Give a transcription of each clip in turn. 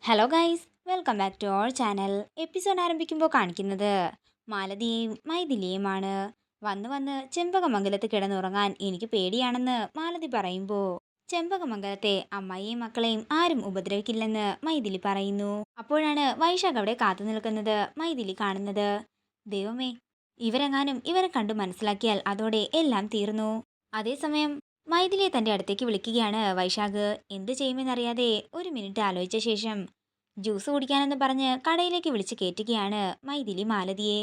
Hello guys, welcome back to our channel. Episode ആരംഭിക്കുമ്പോൾ കാണിക്കുന്നത് മാലതിയെയും മൈഥിലിയുമാണ്. വന്ന് വന്ന് ചെമ്പകമംഗലത്ത് കിടന്നുറങ്ങാൻ എനിക്ക് പേടിയാണെന്ന് മാലതി പറയുമ്പോൾ ചെമ്പകമംഗലത്തെ അമ്മായിയും മക്കളെയും ആരും ഉപദ്രവിക്കില്ലെന്ന് മൈഥിലി പറയുന്നു. അപ്പോഴാണ് വൈശാഖ് അവിടെ കാത്തു നിൽക്കുന്നത് മൈഥിലി കാണുന്നത്. ദൈവമേ, ഇവരെ കണ്ടു മനസ്സിലാക്കിയാൽ അതോടെ എല്ലാം തീർന്നു. അതേസമയം മൈഥിലിയെ തന്റെ അടുത്തേക്ക് വിളിക്കുകയാണ് വൈശാഖ്. എന്ത് ചെയ്യുമെന്നറിയാതെ ഒരു മിനിറ്റ് ആലോചിച്ച ശേഷം ജ്യൂസ് കുടിക്കാനെന്ന് പറഞ്ഞ് കടയിലേക്ക് വിളിച്ച് കയറ്റുകയാണ് മൈഥിലി മാലതിയെ.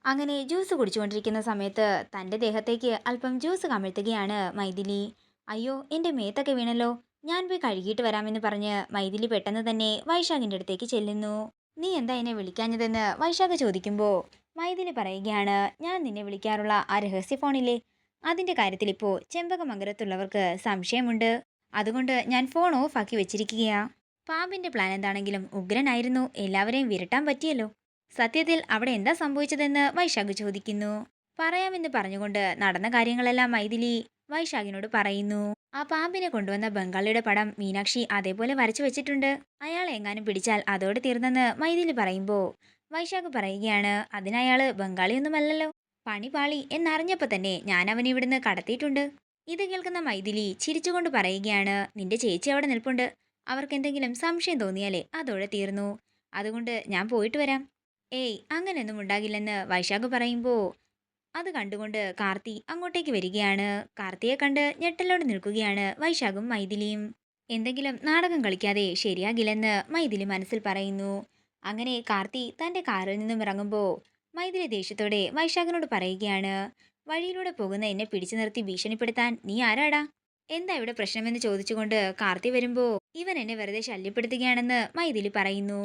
അങ്ങനെ ജ്യൂസ് കുടിച്ചുകൊണ്ടിരിക്കുന്ന സമയത്ത് തന്റെ ദേഹത്തേക്ക് അല്പം ജ്യൂസ് കമിഴ്ത്തുകയാണ് മൈഥിലി. അയ്യോ, എന്റെ മേത്തൊക്കെ വീണല്ലോ, ഞാൻ പോയി കഴുകിയിട്ട് വരാമെന്ന് പറഞ്ഞ് മൈഥിലി പെട്ടെന്ന് തന്നെ വൈശാഖിന്റെ അടുത്തേക്ക് ചെല്ലുന്നു. നീ എന്താ എന്നെ വിളിക്കാഞ്ഞതെന്ന് വൈശാഖ് ചോദിക്കുമ്പോൾ മൈഥിലി പറയുകയാണ്, ഞാൻ നിന്നെ വിളിക്കാറുള്ള ആ രഹസ്യ ഫോണില്ലേ, അതിന്റെ കാര്യത്തിൽ ഇപ്പോൾ ചെമ്പകമംഗലത്തുള്ളവർക്ക് സംശയമുണ്ട്. അതുകൊണ്ട് ഞാൻ ഫോൺ ഓഫ് ആക്കി വെച്ചിരിക്കുകയാ. പാമ്പിന്റെ പ്ലാൻ എന്താണെങ്കിലും ഉഗ്രനായിരുന്നു, എല്ലാവരെയും വിരട്ടാൻ പറ്റിയല്ലോ. സത്യത്തിൽ അവിടെ എന്താ സംഭവിച്ചതെന്ന് വൈശാഖ് ചോദിക്കുന്നു. പറയാമെന്ന് പറഞ്ഞുകൊണ്ട് നടന്ന കാര്യങ്ങളെല്ലാം മൈഥിലി വൈശാഖിനോട് പറയുന്നു. ആ പാമ്പിനെ കൊണ്ടുവന്ന ബംഗാളിയുടെ പടം മീനാക്ഷി അതേപോലെ വരച്ചു വെച്ചിട്ടുണ്ട്. അയാളെ എങ്ങാനും പിടിച്ചാൽ അതോടെ തീർന്നെന്ന് മൈഥിലി പറയുമ്പോൾ വൈശാഖ് പറയുകയാണ്, അതിനയാള് ബംഗാളിയൊന്നുമല്ലല്ലോ. പണി പാളി എന്നറിഞ്ഞപ്പോ തന്നെ ഞാൻ അവനെ ഇവിടുന്ന് കടത്തിയിട്ടുണ്ട്. ഇത് കേൾക്കുന്ന മൈഥിലി ചിരിച്ചുകൊണ്ട് പറയുകയാണ്, നിന്റെ ചേച്ചി അവിടെ നിൽപ്പുണ്ട്. അവർക്ക് എന്തെങ്കിലും സംശയം തോന്നിയാലേ അതോടെ തീർന്നു. അതുകൊണ്ട് ഞാൻ പോയിട്ട് വരാം. ഏയ്, അങ്ങനെയൊന്നും ഉണ്ടാകില്ലെന്ന് വൈശാഖ് പറയുമ്പോൾ അത് കണ്ടുകൊണ്ട് കാർത്തി അങ്ങോട്ടേക്ക് വരികയാണ്. കാർത്തിയെ കണ്ട് ഞെട്ടലോടെ നിൽക്കുകയാണ് വൈശാഖും മൈഥിലിയും. എന്തെങ്കിലും നാടകം കളിക്കാതെ ശരിയാകില്ലെന്ന് മൈഥിലി മനസ്സിൽ പറയുന്നു. അങ്ങനെ കാർത്തി തന്റെ കാറിൽ നിന്നും ഇറങ്ങുമ്പോൾ മൈഥിലി ദേഷ്യത്തോടെ വൈശാഖിനോട് പറയുകയാണ്, വഴിയിലൂടെ പോകുന്ന എന്നെ പിടിച്ചു നിർത്തി ഭീഷണിപ്പെടുത്താൻ നീ ആരാടാ? എന്താ ഇവിടെ പ്രശ്നമെന്ന് ചോദിച്ചുകൊണ്ട് കാർത്തി വരുമ്പോൾ ഇവൻ എന്നെ വെറുതെ ശല്യപ്പെടുത്തുകയാണെന്ന് മൈഥിലി പറയുന്നു.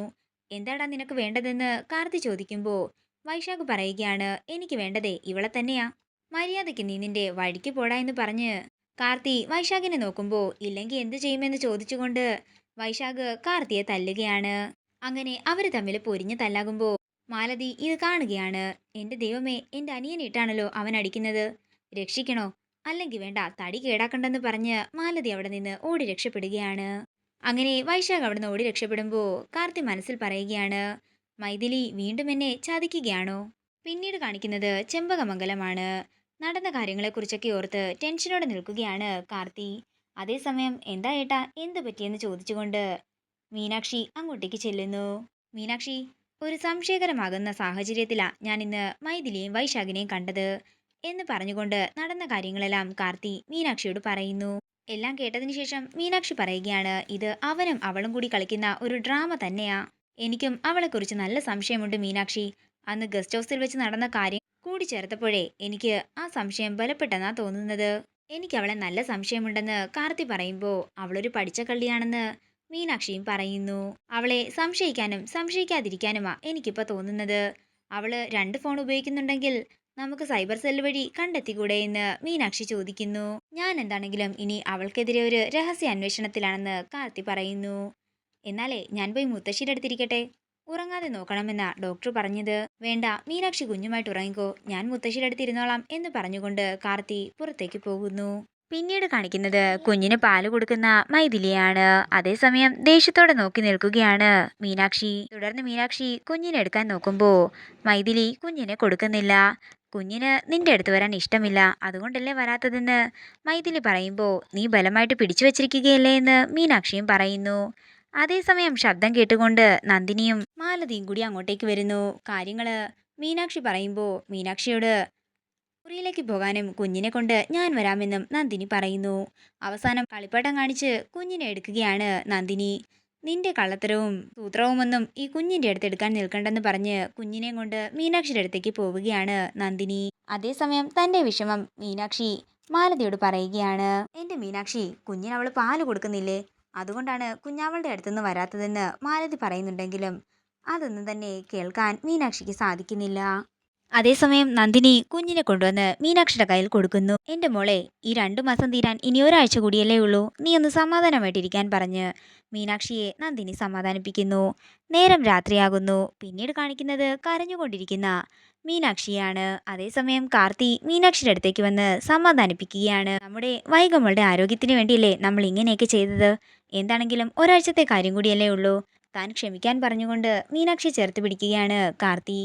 എന്താടാ നിനക്ക് വേണ്ടതെന്ന് കാർത്തി ചോദിക്കുമ്പോൾ വൈശാഖ് പറയുകയാണ്, എനിക്ക് വേണ്ടതേ ഇവളെ തന്നെയാ. മര്യാദയ്ക്ക് നീ നിന്റെ വഴിക്ക് പോടാ എന്ന് പറഞ്ഞ് കാർത്തി വൈശാഖിനെ നോക്കുമ്പോൾ ഇല്ലെങ്കിൽ എന്ത് ചെയ്യുമെന്ന് ചോദിച്ചുകൊണ്ട് വൈശാഖ് കാർത്തിയെ തല്ലുകയാണ്. അങ്ങനെ അവര് തമ്മിൽ പൊരിഞ്ഞ് തല്ലാകുമ്പോൾ മാലതി ഇത് കാണുകയാണ്. എന്റെ ദൈവമേ, എന്റെ അനിയനിട്ടാണല്ലോ അവൻ അടിക്കുന്നത്, രക്ഷിക്കണോ, അല്ലെങ്കിൽ വേണ്ട തടി കേടാക്കണ്ടെന്ന് പറഞ്ഞ് മാലതി അവിടെ നിന്ന് ഓടി രക്ഷപ്പെടുകയാണ്. അങ്ങനെ വൈശാഖ് അവിടുന്ന് ഓടി രക്ഷപ്പെടുമ്പോൾ കാർത്തി മനസ്സിൽ പറയുകയാണ്, മൈഥിലി വീണ്ടും എന്നെ ചതിക്കുകയാണോ? പിന്നീട് കാണിക്കുന്നത് ചെമ്പകമംഗലമാണ്. നടന്ന കാര്യങ്ങളെക്കുറിച്ചൊക്കെ ഓർത്ത് ടെൻഷനോടെ നിൽക്കുകയാണ് കാർത്തി. അതേസമയം എന്താ ഏട്ടാ, എന്ത് പറ്റിയെന്ന് ചോദിച്ചുകൊണ്ട് മീനാക്ഷി അങ്ങോട്ടേക്ക് ചെല്ലുന്നു. മീനാക്ഷി, ഒരു സംശയകരമാകുന്ന സാഹചര്യത്തിലാ ഞാൻ ഇന്ന് മൈഥിലിയെയും വൈശാഖിനെയും കണ്ടത് എന്ന് പറഞ്ഞുകൊണ്ട് നടന്ന കാര്യങ്ങളെല്ലാം കാർത്തി മീനാക്ഷിയോട് പറയുന്നു. എല്ലാം കേട്ടതിന് ശേഷം മീനാക്ഷി പറയുകയാണ്, ഇത് അവനും അവളും കൂടി കളിക്കുന്ന ഒരു ഡ്രാമ തന്നെയാ. എനിക്കും അവളെക്കുറിച്ച് നല്ല സംശയമുണ്ട് മീനാക്ഷി. അന്ന് ഗസ്റ്റ് ഹൗസിൽ വെച്ച് നടന്ന കാര്യം കൂടി ചേർത്തപ്പോഴേ എനിക്ക് ആ സംശയം ബലപ്പെട്ടെന്നാ തോന്നുന്നത്. എനിക്ക് അവളെ നല്ല സംശയമുണ്ടെന്ന് കാർത്തി പറയുമ്പോൾ അവളൊരു പഠിച്ച കള്ളിയാണെന്ന് മീനാക്ഷിയും പറയുന്നു. അവളെ സംശയിക്കാനും സംശയിക്കാതിരിക്കാനുമാ എനിക്കിപ്പോൾ തോന്നുന്നത്. അവള് 2 ഫോൺ ഉപയോഗിക്കുന്നുണ്ടെങ്കിൽ നമുക്ക് സൈബർ സെൽ വഴി കണ്ടെത്തിക്കൂടെ എന്ന് മീനാക്ഷി ചോദിക്കുന്നു. ഞാൻ എന്താണെങ്കിലും ഇനി അവൾക്കെതിരെ ഒരു രഹസ്യ അന്വേഷണത്തിലാണെന്ന് കാർത്തി പറയുന്നു. എന്നാലേ ഞാൻ പോയി മുത്തശ്ശിയുടെ അടുത്തിരിക്കട്ടെ, ഉറങ്ങാതെ നോക്കണമെന്നാ ഡോക്ടർ പറഞ്ഞത്. വേണ്ട മീനാക്ഷി, കുഞ്ഞുമായിട്ട് ഉറങ്ങിക്കോ, ഞാൻ മുത്തശ്ശിയുടെ അടുത്തിരുന്നോളാം എന്ന് പറഞ്ഞുകൊണ്ട് കാർത്തി പുറത്തേക്ക് പോകുന്നു. പിന്നീട് കാണിക്കുന്നത് കുഞ്ഞിന് പാല് കൊടുക്കുന്ന മൈഥിലിയാണ്. അതേസമയം ദേഷ്യത്തോടെ നോക്കി നിൽക്കുകയാണ് മീനാക്ഷി. തുടർന്ന് മീനാക്ഷി കുഞ്ഞിനെ എടുക്കാൻ നോക്കുമ്പോൾ മൈഥിലി കുഞ്ഞിനെ കൊടുക്കുന്നില്ല. കുഞ്ഞിന് നിന്റെ അടുത്ത് വരാൻ ഇഷ്ടമില്ല, അതുകൊണ്ടല്ലേ വരാത്തതെന്ന് മൈഥിലി പറയുമ്പോൾ നീ ബലമായിട്ട് പിടിച്ചു വച്ചിരിക്കുകയല്ലേ എന്ന് മീനാക്ഷിയും പറയുന്നു. അതേസമയം ശബ്ദം കേട്ടുകൊണ്ട് നന്ദിനിയും മാലതിയും കൂടി അങ്ങോട്ടേക്ക് വരുന്നു. കാര്യങ്ങള് മീനാക്ഷി പറയുമ്പോൾ മീനാക്ഷിയോട് മുറിയിലേക്ക് പോകാനും കുഞ്ഞിനെ കൊണ്ട് ഞാൻ വരാമെന്നും നന്ദിനി പറയുന്നു. അവസാനം കളിപ്പാട്ടം കാണിച്ച് കുഞ്ഞിനെ എടുക്കുകയാണ് നന്ദിനി. നിന്റെ കള്ളത്തരവും സൂത്രവുമൊന്നും ഈ കുഞ്ഞിന്റെ അടുത്ത് എടുക്കാൻ നിൽക്കണ്ടെന്ന് പറഞ്ഞ് കുഞ്ഞിനെയും കൊണ്ട് മീനാക്ഷിയുടെ അടുത്തേക്ക് പോവുകയാണ് നന്ദിനി. അതേസമയം തന്റെ വിഷമം മീനാക്ഷി മാലതിയോട് പറയുകയാണ്. എന്റെ മീനാക്ഷി, കുഞ്ഞിന് അവള് പാല് കൊടുക്കുന്നില്ലേ, അതുകൊണ്ടാണ് കുഞ്ഞാവളുടെ അടുത്തുനിന്ന് വരാത്തതെന്ന് മാലതി പറയുന്നുണ്ടെങ്കിലും അതൊന്നും തന്നെ കേൾക്കാൻ മീനാക്ഷിക്ക് സാധിക്കുന്നില്ല. അതേസമയം നന്ദിനി കുഞ്ഞിനെ കൊണ്ടുവന്ന് മീനാക്ഷിയുടെ കയ്യിൽ കൊടുക്കുന്നു. എന്റെ മോളെ, ഈ 2 മാസം തീരാൻ ഇനി ഒരാഴ്ച കൂടിയല്ലേ ഉള്ളൂ, നീ ഒന്ന് സമാധാനമായിട്ടിരിക്കാൻ പറഞ്ഞ് മീനാക്ഷിയെ നന്ദിനി സമാധാനിപ്പിക്കുന്നു. നേരം രാത്രിയാകുന്നു. പിന്നീട് കാണിക്കുന്നത് കരഞ്ഞുകൊണ്ടിരിക്കുന്ന മീനാക്ഷിയാണ്. അതേസമയം കാർത്തി മീനാക്ഷിയുടെ അടുത്തേക്ക് വന്ന് സമാധാനിപ്പിക്കുകയാണ്. നമ്മുടെ വൈഗമ്മളുടെ ആരോഗ്യത്തിന് വേണ്ടിയല്ലേ നമ്മൾ ഇങ്ങനെയൊക്കെ ചെയ്തത്, എന്താണെങ്കിലും ഒരാഴ്ചത്തെ കാര്യം കൂടിയല്ലേ ഉള്ളൂ, താൻ ക്ഷമിക്കാൻ പറഞ്ഞുകൊണ്ട് മീനാക്ഷി ചേർത്ത് പിടിക്കുകയാണ് കാർത്തി.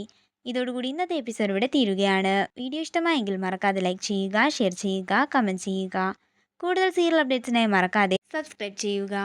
ഇതോടുകൂടി ഇന്നത്തെ എപ്പിസോഡ് ഇവിടെ തീരുകയാണ്. വീഡിയോ ഇഷ്ടമായെങ്കിൽ മറക്കാതെ ലൈക്ക് ചെയ്യുക, ഷെയർ ചെയ്യുക, കമൻറ്റ് ചെയ്യുക. കൂടുതൽ സീരിയൽ അപ്ഡേറ്റ്സിനായി മറക്കാതെ സബ്സ്ക്രൈബ് ചെയ്യുക.